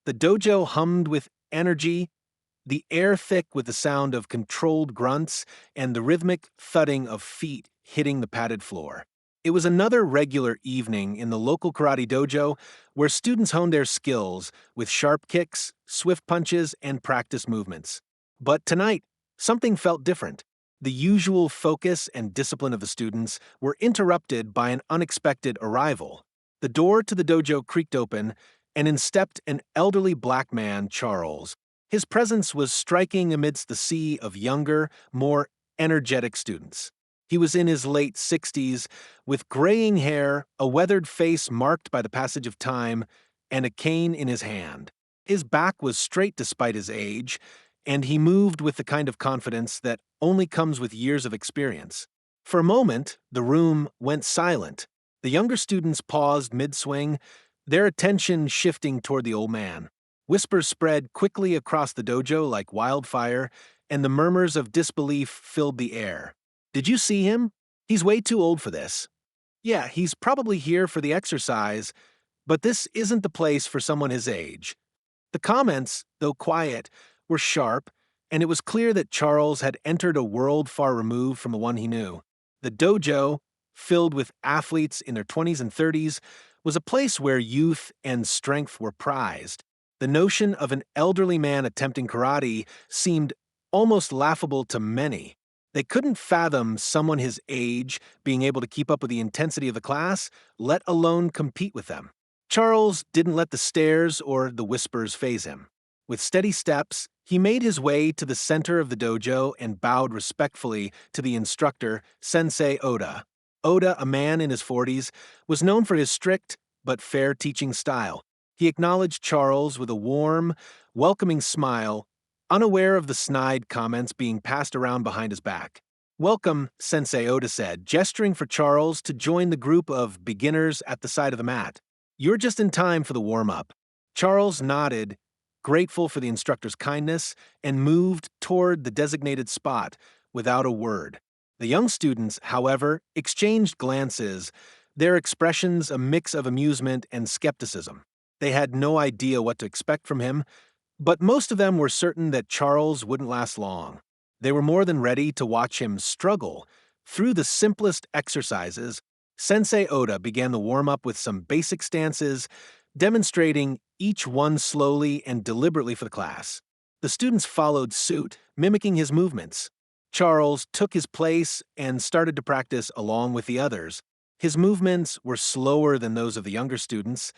The dojo hummed with energy, the air thick with the sound of controlled grunts and the rhythmic thudding of feet hitting the padded floor. It was another regular evening in the local karate dojo where students honed their skills with sharp kicks, swift punches, and practice movements. But tonight, something felt different. The usual focus and discipline of the students were interrupted by an unexpected arrival. The door to the dojo creaked open, and in stepped an elderly black man, Charles. His presence was striking amidst the sea of younger, more energetic students. He was in his late 60s, with graying hair, a weathered face marked by the passage of time, and a cane in his hand. His back was straight despite his age, and he moved with the kind of confidence that only comes with years of experience. For a moment, the room went silent. The younger students paused mid-swing, their attention shifting toward the old man. Whispers spread quickly across the dojo like wildfire, and the murmurs of disbelief filled the air. "Did you see him? He's way too old for this." "Yeah, he's probably here for the exercise, but this isn't the place for someone his age." The comments, though quiet, were sharp, and it was clear that Charles had entered a world far removed from the one he knew. The dojo, filled with athletes in their 20s and 30s, was a place where youth and strength were prized. The notion of an elderly man attempting karate seemed almost laughable to many. They couldn't fathom someone his age being able to keep up with the intensity of the class, let alone compete with them. Charles didn't let the stares or the whispers faze him. With steady steps, he made his way to the center of the dojo and bowed respectfully to the instructor, Sensei Oda. Oda, a man in his 40s, was known for his strict but fair teaching style. He acknowledged Charles with a warm, welcoming smile, unaware of the snide comments being passed around behind his back. "Welcome," Sensei Oda said, gesturing for Charles to join the group of beginners at the side of the mat. "You're just in time for the warm-up." Charles nodded, grateful for the instructor's kindness, and moved toward the designated spot without a word. The young students, however, exchanged glances, their expressions a mix of amusement and skepticism. They had no idea what to expect from him, but most of them were certain that Charles wouldn't last long. They were more than ready to watch him struggle. Through the simplest exercises, Sensei Oda began the warm-up with some basic stances, demonstrating each one slowly and deliberately for the class. The students followed suit, mimicking his movements. Charles took his place and started to practice along with the others. His movements were slower than those of the younger students,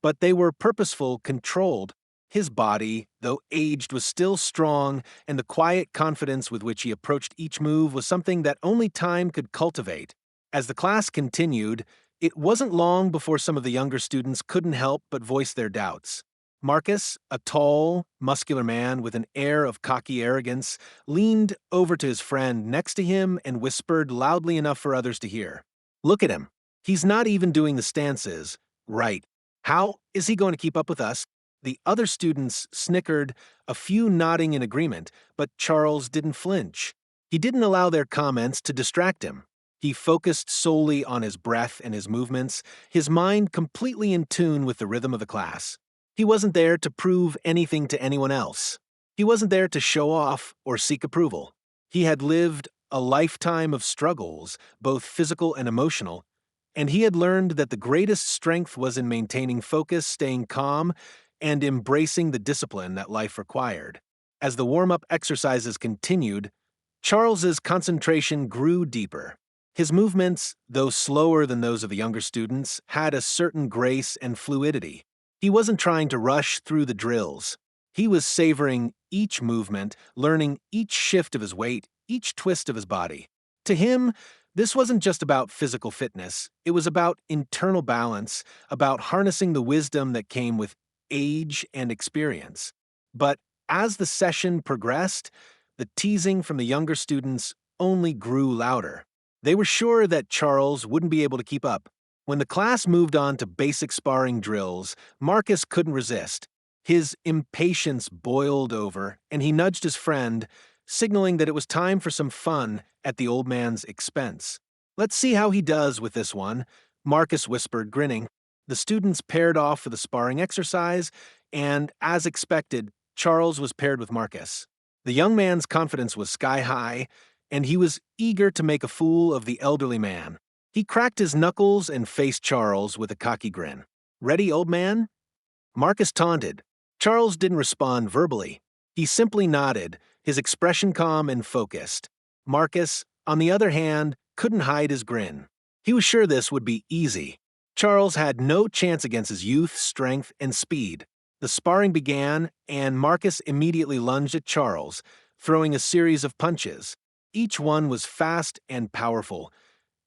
but they were purposeful, controlled. His body, though aged, was still strong, and the quiet confidence with which he approached each move was something that only time could cultivate. As the class continued, it wasn't long before some of the younger students couldn't help but voice their doubts. Marcus, a tall, muscular man with an air of cocky arrogance, leaned over to his friend next to him and whispered loudly enough for others to hear. "Look at him. He's not even doing the stances. Right. How is he going to keep up with us?" The other students snickered, a few nodding in agreement, but Charles didn't flinch. He didn't allow their comments to distract him. He focused solely on his breath and his movements, his mind completely in tune with the rhythm of the class. He wasn't there to prove anything to anyone else. He wasn't there to show off or seek approval. He had lived a lifetime of struggles, both physical and emotional, and he had learned that the greatest strength was in maintaining focus, staying calm, and embracing the discipline that life required. As the warm-up exercises continued, Charles's concentration grew deeper. His movements, though slower than those of the younger students, had a certain grace and fluidity. He wasn't trying to rush through the drills. He was savoring each movement, learning each shift of his weight, each twist of his body. To him, this wasn't just about physical fitness. It was about internal balance, about harnessing the wisdom that came with age and experience. But as the session progressed, the teasing from the younger students only grew louder. They were sure that Charles wouldn't be able to keep up. When the class moved on to basic sparring drills, Marcus couldn't resist. His impatience boiled over, and he nudged his friend, signaling that it was time for some fun at the old man's expense. "Let's see how he does with this one," Marcus whispered, grinning. The students paired off for the sparring exercise, and as expected, Charles was paired with Marcus. The young man's confidence was sky high, and he was eager to make a fool of the elderly man. He cracked his knuckles and faced Charles with a cocky grin. "Ready, old man?" Marcus taunted. Charles didn't respond verbally. He simply nodded, his expression calm and focused. Marcus, on the other hand, couldn't hide his grin. He was sure this would be easy. Charles had no chance against his youth, strength, and speed. The sparring began, and Marcus immediately lunged at Charles, throwing a series of punches. Each one was fast and powerful,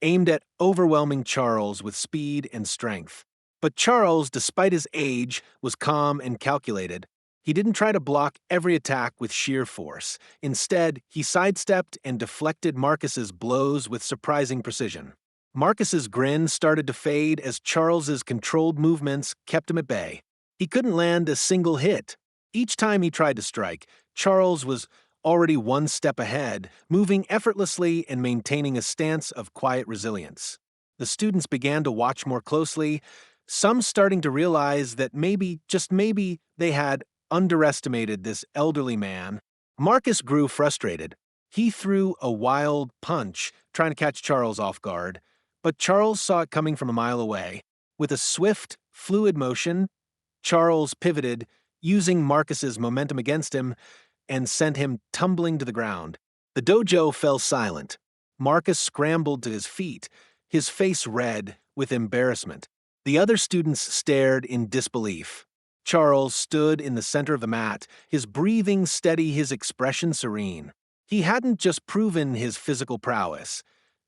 aimed at overwhelming Charles with speed and strength. But Charles, despite his age, was calm and calculated. He didn't try to block every attack with sheer force. Instead, he sidestepped and deflected Marcus's blows with surprising precision. Marcus's grin started to fade as Charles's controlled movements kept him at bay. He couldn't land a single hit. Each time he tried to strike, Charles was already one step ahead, moving effortlessly and maintaining a stance of quiet resilience. The students began to watch more closely, some starting to realize that maybe, just maybe, they had underestimated this elderly man. Marcus grew frustrated. He threw a wild punch, trying to catch Charles off guard, but Charles saw it coming from a mile away. With a swift, fluid motion, Charles pivoted, using Marcus's momentum against him, and sent him tumbling to the ground. The dojo fell silent. Marcus scrambled to his feet, his face red with embarrassment. The other students stared in disbelief. Charles stood in the center of the mat, his breathing steady, his expression serene. He hadn't just proven his physical prowess.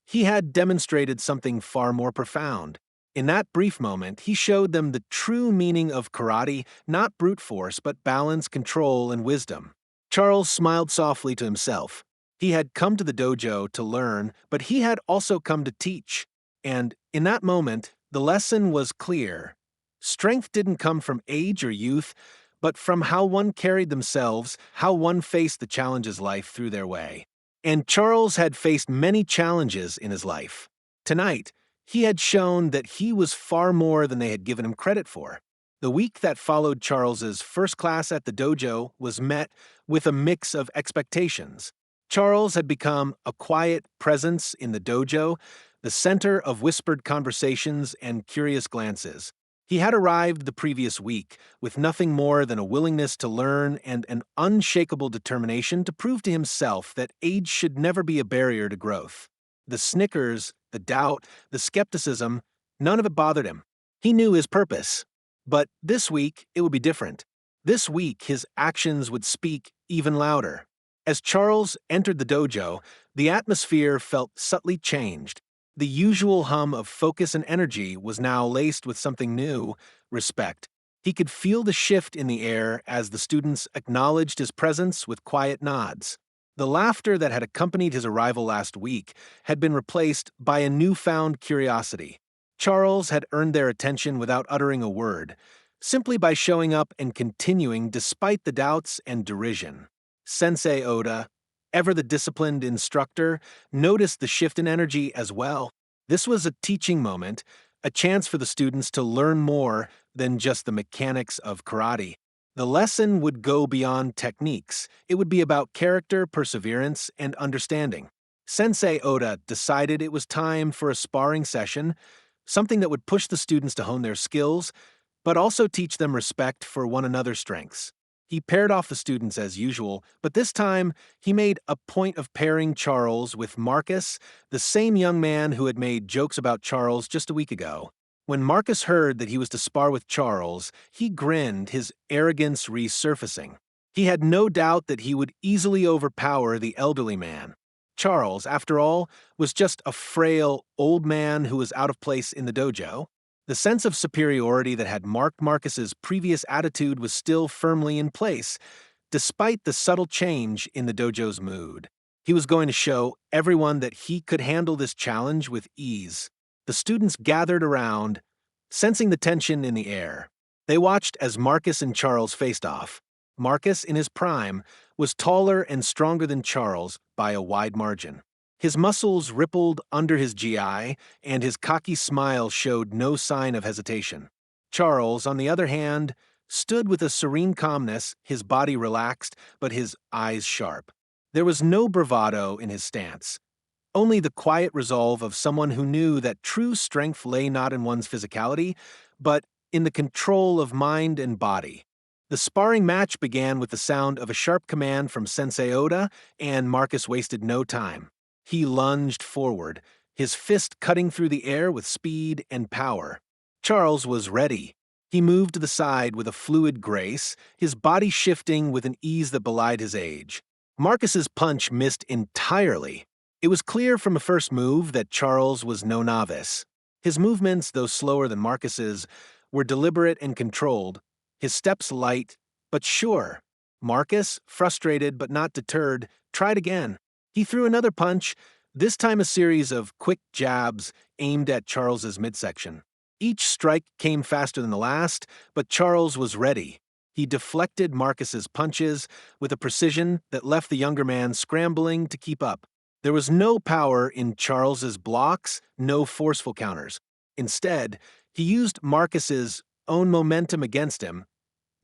He had demonstrated something far more profound. In that brief moment, he showed them the true meaning of karate, not brute force, but balance, control, and wisdom. Charles smiled softly to himself. He had come to the dojo to learn, but he had also come to teach. And in that moment, the lesson was clear. Strength didn't come from age or youth, but from how one carried themselves, how one faced the challenges life threw their way. And Charles had faced many challenges in his life. Tonight, he had shown that he was far more than they had given him credit for. The week that followed Charles's first class at the dojo was met with a mix of expectations. Charles had become a quiet presence in the dojo, the center of whispered conversations and curious glances. He had arrived the previous week with nothing more than a willingness to learn and an unshakable determination to prove to himself that age should never be a barrier to growth. The snickers, the doubt, the skepticism, none of it bothered him. He knew his purpose. But this week, it would be different. This week, his actions would speak even louder. As Charles entered the dojo, the atmosphere felt subtly changed. The usual hum of focus and energy was now laced with something new, respect. He could feel the shift in the air as the students acknowledged his presence with quiet nods. The laughter that had accompanied his arrival last week had been replaced by a newfound curiosity. Charles had earned their attention without uttering a word, simply by showing up and continuing despite the doubts and derision. Sensei Oda, ever the disciplined instructor, noticed the shift in energy as well. This was a teaching moment, a chance for the students to learn more than just the mechanics of karate. The lesson would go beyond techniques. It would be about character, perseverance, and understanding. Sensei Oda decided it was time for a sparring session, something that would push the students to hone their skills, but also teach them respect for one another's strengths. He paired off the students as usual, but this time he made a point of pairing Charles with Marcus, the same young man who had made jokes about Charles just a week ago. When Marcus heard that he was to spar with Charles, he grinned, his arrogance resurfacing. He had no doubt that he would easily overpower the elderly man. Charles, after all, was just a frail, old man who was out of place in the dojo. The sense of superiority that had marked Marcus's previous attitude was still firmly in place, despite the subtle change in the dojo's mood. He was going to show everyone that he could handle this challenge with ease. The students gathered around, sensing the tension in the air. They watched as Marcus and Charles faced off. Marcus, in his prime, was taller and stronger than Charles by a wide margin. His muscles rippled under his GI, and his cocky smile showed no sign of hesitation. Charles, on the other hand, stood with a serene calmness, his body relaxed, but his eyes sharp. There was no bravado in his stance, only the quiet resolve of someone who knew that true strength lay not in one's physicality, but in the control of mind and body. The sparring match began with the sound of a sharp command from Sensei Oda, and Marcus wasted no time. He lunged forward, his fist cutting through the air with speed and power. Charles was ready. He moved to the side with a fluid grace, his body shifting with an ease that belied his age. Marcus's punch missed entirely. It was clear from a first move that Charles was no novice. His movements, though slower than Marcus's, were deliberate and controlled, his steps light but sure. Marcus, frustrated but not deterred, tried again. He threw another punch, this time a series of quick jabs aimed at Charles's midsection. Each strike came faster than the last, but Charles was ready. He deflected Marcus's punches with a precision that left the younger man scrambling to keep up. There was no power in Charles's blocks, no forceful counters. Instead, he used Marcus's own momentum against him,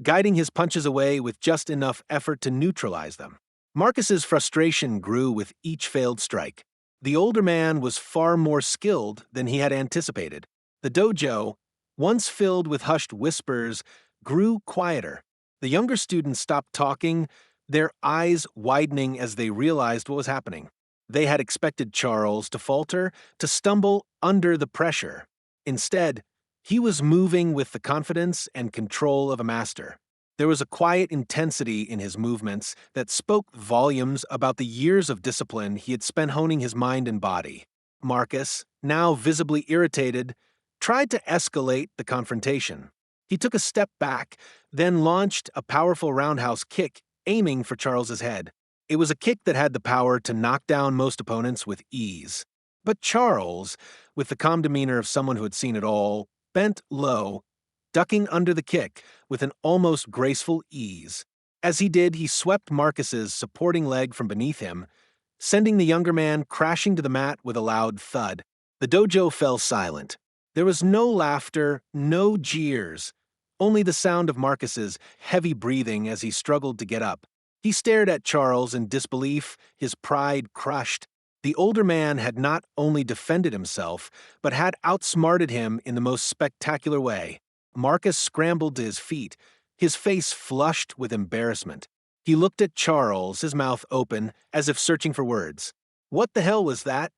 guiding his punches away with just enough effort to neutralize them. Marcus's frustration grew with each failed strike. The older man was far more skilled than he had anticipated. The dojo, once filled with hushed whispers, grew quieter. The younger students stopped talking, their eyes widening as they realized what was happening. They had expected Charles to falter, to stumble under the pressure. Instead, he was moving with the confidence and control of a master. There was a quiet intensity in his movements that spoke volumes about the years of discipline he had spent honing his mind and body. Marcus, now visibly irritated, tried to escalate the confrontation. He took a step back, then launched a powerful roundhouse kick, aiming for Charles's head. It was a kick that had the power to knock down most opponents with ease. But Charles, with the calm demeanor of someone who had seen it all, bent low, ducking under the kick with an almost graceful ease. As he did, he swept Marcus's supporting leg from beneath him, sending the younger man crashing to the mat with a loud thud. The dojo fell silent. There was no laughter, no jeers, only the sound of Marcus's heavy breathing as he struggled to get up. He stared at Charles in disbelief, his pride crushed. The older man had not only defended himself, but had outsmarted him in the most spectacular way. Marcus scrambled to his feet, his face flushed with embarrassment. He looked at Charles, his mouth open, as if searching for words. "What the hell was that?"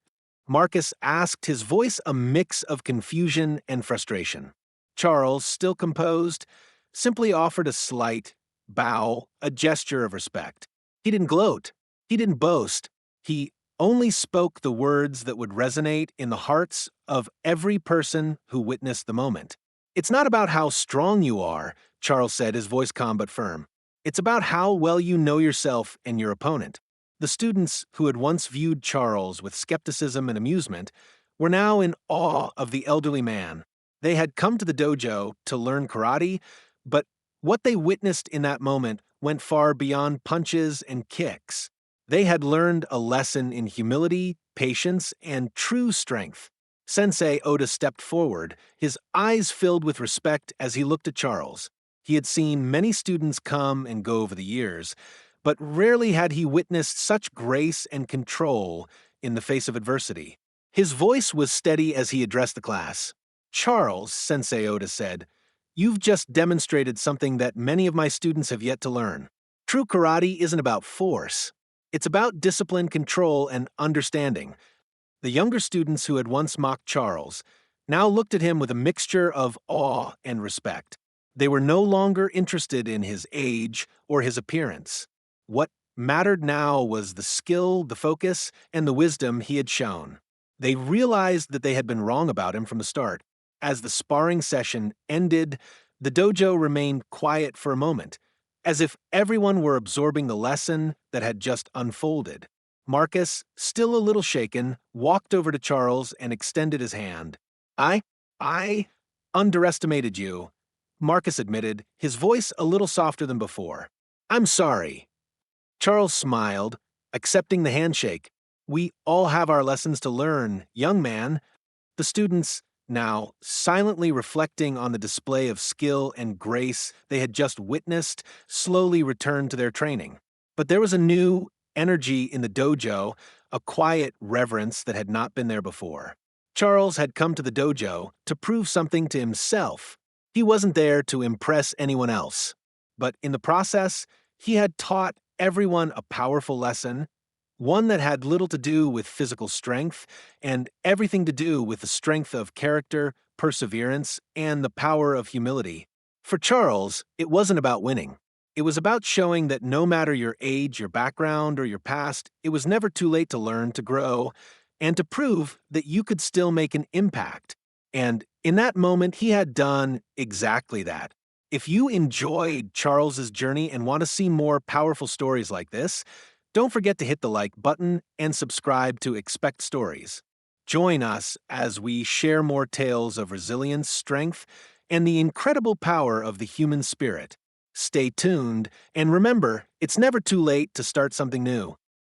Marcus asked, his voice a mix of confusion and frustration. Charles, still composed, simply offered a slight bow, a gesture of respect. He didn't gloat. He didn't boast. He only spoke the words that would resonate in the hearts of every person who witnessed the moment. "It's not about how strong you are," Charles said, his voice calm but firm. "It's about how well you know yourself and your opponent." The students who had once viewed Charles with skepticism and amusement were now in awe of the elderly man. They had come to the dojo to learn karate, but what they witnessed in that moment went far beyond punches and kicks. They had learned a lesson in humility, patience, and true strength. Sensei Oda stepped forward, his eyes filled with respect as he looked at Charles. He had seen many students come and go over the years, but rarely had he witnessed such grace and control in the face of adversity. His voice was steady as he addressed the class. "Charles," Sensei Oda said, "you've just demonstrated something that many of my students have yet to learn. True karate isn't about force. It's about discipline, control, and understanding." The younger students who had once mocked Charles now looked at him with a mixture of awe and respect. They were no longer interested in his age or his appearance. What mattered now was the skill, the focus, and the wisdom he had shown. They realized that they had been wrong about him from the start. As the sparring session ended, the dojo remained quiet for a moment, as if everyone were absorbing the lesson that had just unfolded. Marcus, still a little shaken, walked over to Charles and extended his hand. I underestimated you," Marcus admitted, his voice a little softer than before. "I'm sorry." Charles smiled, accepting the handshake. "We all have our lessons to learn, young man." The students, now silently reflecting on the display of skill and grace they had just witnessed, slowly returned to their training. But there was a new energy in the dojo, a quiet reverence that had not been there before. Charles had come to the dojo to prove something to himself. He wasn't there to impress anyone else. But in the process, he had taught everyone a powerful lesson, one that had little to do with physical strength and everything to do with the strength of character, perseverance, and the power of humility. For Charles, it wasn't about winning. It was about showing that no matter your age, your background, or your past, it was never too late to learn, to grow, and to prove that you could still make an impact. And in that moment, he had done exactly that. If you enjoyed Charles's journey and want to see more powerful stories like this, don't forget to hit the like button and subscribe to Expect Stories. Join us as we share more tales of resilience, strength, and the incredible power of the human spirit. Stay tuned, and remember, it's never too late to start something new.